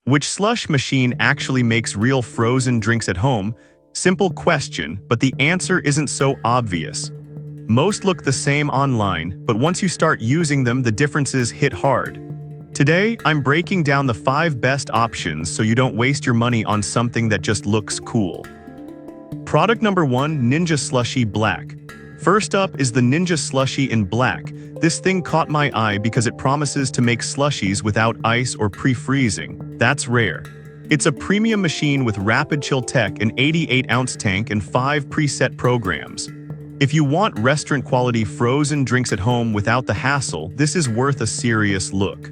Which slush machine actually makes real frozen drinks at home? Simple question, but the answer isn't so obvious. Most look the same online, but once you start using them, the differences hit hard. Today, I'm breaking down the 5 best options so you don't waste your money on something that just looks cool. Product number 1, Ninja Slushie Black. First up is the Ninja Slushie in black. This thing caught my eye because it promises to make slushies without ice or pre-freezing. That's rare. It's a premium machine with rapid chill tech, an 88-ounce tank, and 5 preset programs. If you want restaurant-quality frozen drinks at home without the hassle, this is worth a serious look.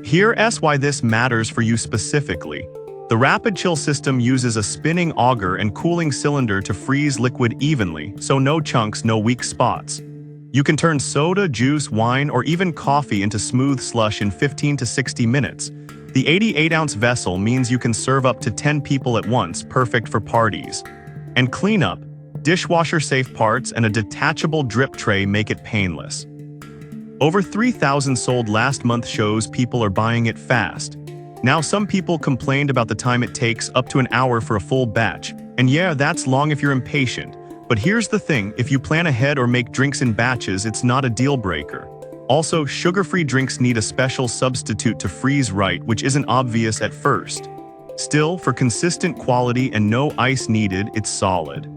Here's why this matters for you specifically. The rapid chill system uses a spinning auger and cooling cylinder to freeze liquid evenly, so no chunks, no weak spots. You can turn soda, juice, wine, or even coffee into smooth slush in 15 to 60 minutes. The 88-ounce vessel means you can serve up to 10 people at once, perfect for parties. And cleanup, dishwasher-safe parts, and a detachable drip tray make it painless. Over 3,000 sold last month shows people are buying it fast. Now some people complained about the time it takes, up to an hour for a full batch. And yeah, that's long if you're impatient. But here's the thing, if you plan ahead or make drinks in batches, it's not a deal breaker. Also, sugar-free drinks need a special substitute to freeze right, which isn't obvious at first. Still, for consistent quality and no ice needed, it's solid.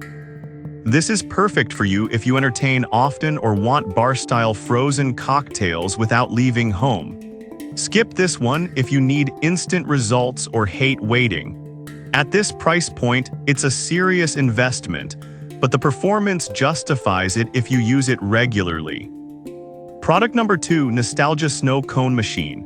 This is perfect for you if you entertain often or want bar-style frozen cocktails without leaving home. Skip this one if you need instant results or hate waiting. At this price point, it's a serious investment, but the performance justifies it if you use it regularly. Product number 2, Nostalgia Snow Cone Machine.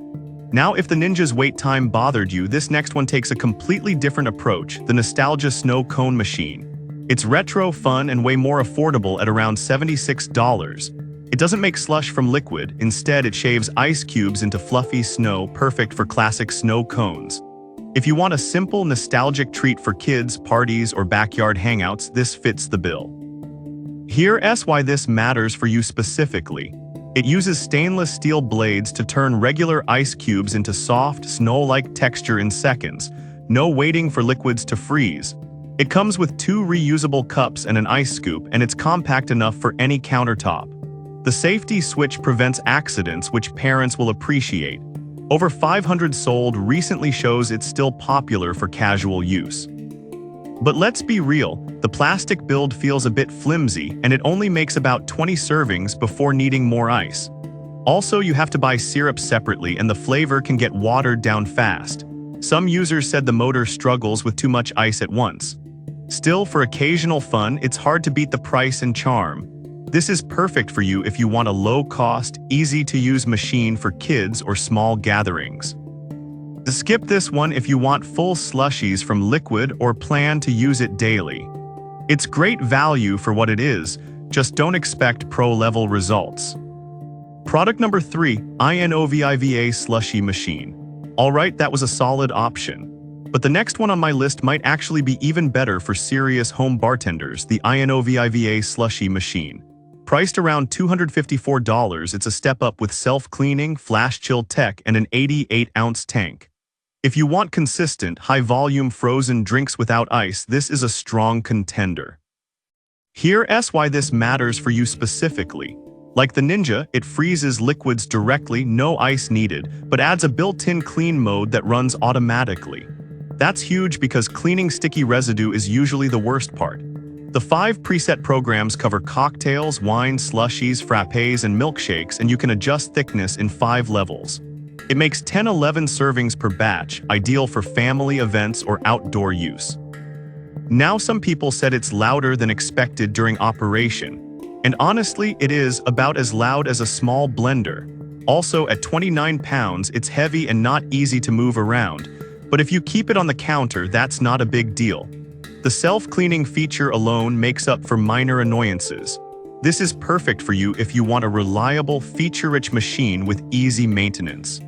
Now, if the Ninja's wait time bothered you, this next one takes a completely different approach, the Nostalgia Snow Cone Machine. It's retro, fun, and way more affordable at around $76. It doesn't make slush from liquid, instead it shaves ice cubes into fluffy snow, perfect for classic snow cones. If you want a simple, nostalgic treat for kids, parties, or backyard hangouts, this fits the bill. Here's why this matters for you specifically. It uses stainless steel blades to turn regular ice cubes into soft, snow-like texture in seconds. No waiting for liquids to freeze. It comes with 2 reusable cups and an ice scoop, and it's compact enough for any countertop. The safety switch prevents accidents, which parents will appreciate. Over 500 sold recently shows it's still popular for casual use. But let's be real, the plastic build feels a bit flimsy, and it only makes about 20 servings before needing more ice. Also, you have to buy syrup separately, and the flavor can get watered down fast. Some users said the motor struggles with too much ice at once. Still, for occasional fun, it's hard to beat the price and charm. This is perfect for you if you want a low-cost, easy-to-use machine for kids or small gatherings. Skip this one if you want full slushies from liquid or plan to use it daily. It's great value for what it is, just don't expect pro-level results. Product number 3, INOVIVA Slushie Machine. Alright, that was a solid option. But the next one on my list might actually be even better for serious home bartenders, the INOVIVA Slushie Machine. Priced around $254, it's a step up with self-cleaning, flash-chill tech, and an 88-ounce tank. If you want consistent, high-volume frozen drinks without ice, this is a strong contender. Here's why this matters for you specifically. Like the Ninja, it freezes liquids directly, no ice needed, but adds a built-in clean mode that runs automatically. That's huge because cleaning sticky residue is usually the worst part. The 5 preset programs cover cocktails, wine, slushies, frappes, and milkshakes, and you can adjust thickness in 5 levels. It makes 10-11 servings per batch, ideal for family events or outdoor use. Now some people said it's louder than expected during operation. And honestly, it is about as loud as a small blender. Also, at 29 pounds, it's heavy and not easy to move around. But if you keep it on the counter, that's not a big deal. The self-cleaning feature alone makes up for minor annoyances. This is perfect for you if you want a reliable, feature-rich machine with easy maintenance.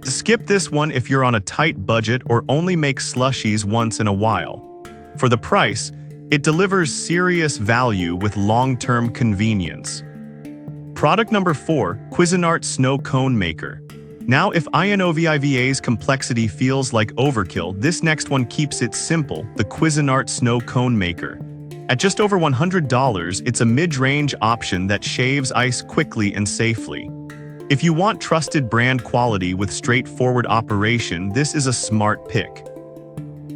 Skip this one if you're on a tight budget or only make slushies once in a while. For the price, it delivers serious value with long-term convenience. Product number 4, Cuisinart Snow Cone Maker. Now, if INOVIVA's complexity feels like overkill, this next one keeps it simple, the Cuisinart Snow Cone Maker. At just over $100, it's a mid-range option that shaves ice quickly and safely. If you want trusted brand quality with straightforward operation, this is a smart pick.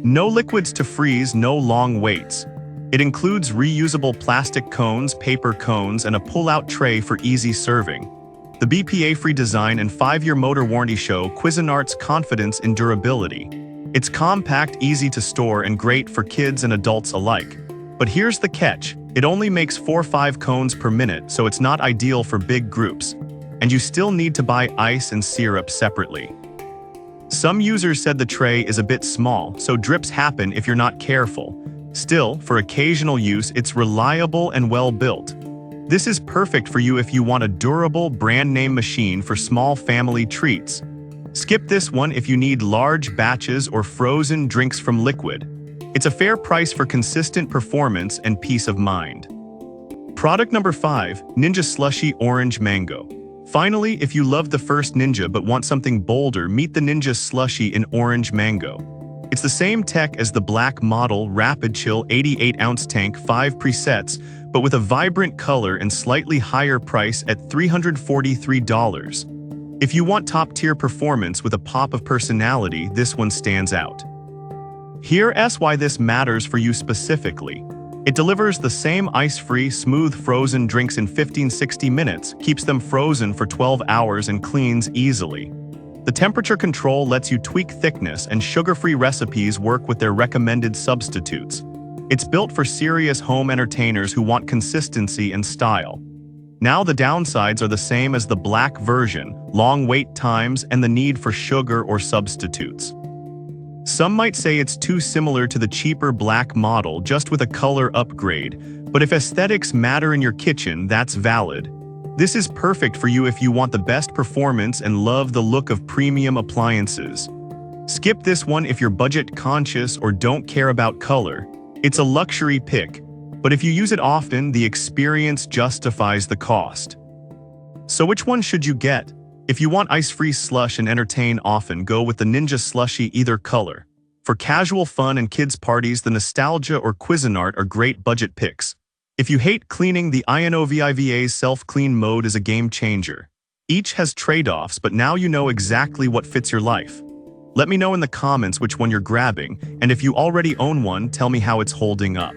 No liquids to freeze, no long waits. It includes reusable plastic cones, paper cones, and a pull-out tray for easy serving. The BPA-free design and 5-year motor warranty show Cuisinart's confidence in durability. It's compact, easy to store, and great for kids and adults alike. But here's the catch. It only makes 4 or 5 cones per minute, so it's not ideal for big groups. And you still need to buy ice and syrup separately. Some users said the tray is a bit small, so drips happen if you're not careful. Still, for occasional use, it's reliable and well-built. This is perfect for you if you want a durable, brand-name machine for small family treats. Skip this one if you need large batches or frozen drinks from liquid. It's a fair price for consistent performance and peace of mind. Product number 5, Ninja Slushie Orange Mango. Finally, if you loved the first Ninja but want something bolder, meet the Ninja Slushie in Orange Mango. It's the same tech as the black model Rapid Chill 88-ounce tank, 5 presets, but with a vibrant color and slightly higher price at $343. If you want top-tier performance with a pop of personality, this one stands out. Here's why this matters for you specifically. It delivers the same ice-free, smooth frozen drinks in 15-60 minutes, keeps them frozen for 12 hours, and cleans easily. The temperature control lets you tweak thickness, and sugar-free recipes work with their recommended substitutes. It's built for serious home entertainers who want consistency and style. Now the downsides are the same as the black version: long wait times and the need for sugar or substitutes. Some might say it's too similar to the cheaper black model, just with a color upgrade, but if aesthetics matter in your kitchen, that's valid. This is perfect for you if you want the best performance and love the look of premium appliances. Skip this one if you're budget conscious or don't care about color. It's a luxury pick, but if you use it often, the experience justifies the cost. So which one should you get? If you want ice-free slush and entertain often, go with the Ninja Slushie either color. For casual fun and kids' parties, the Nostalgia or Cuisinart are great budget picks. If you hate cleaning, the INOVIVA's self-clean mode is a game changer. Each has trade-offs, but now you know exactly what fits your life. Let me know in the comments which one you're grabbing, and if you already own one, tell me how it's holding up.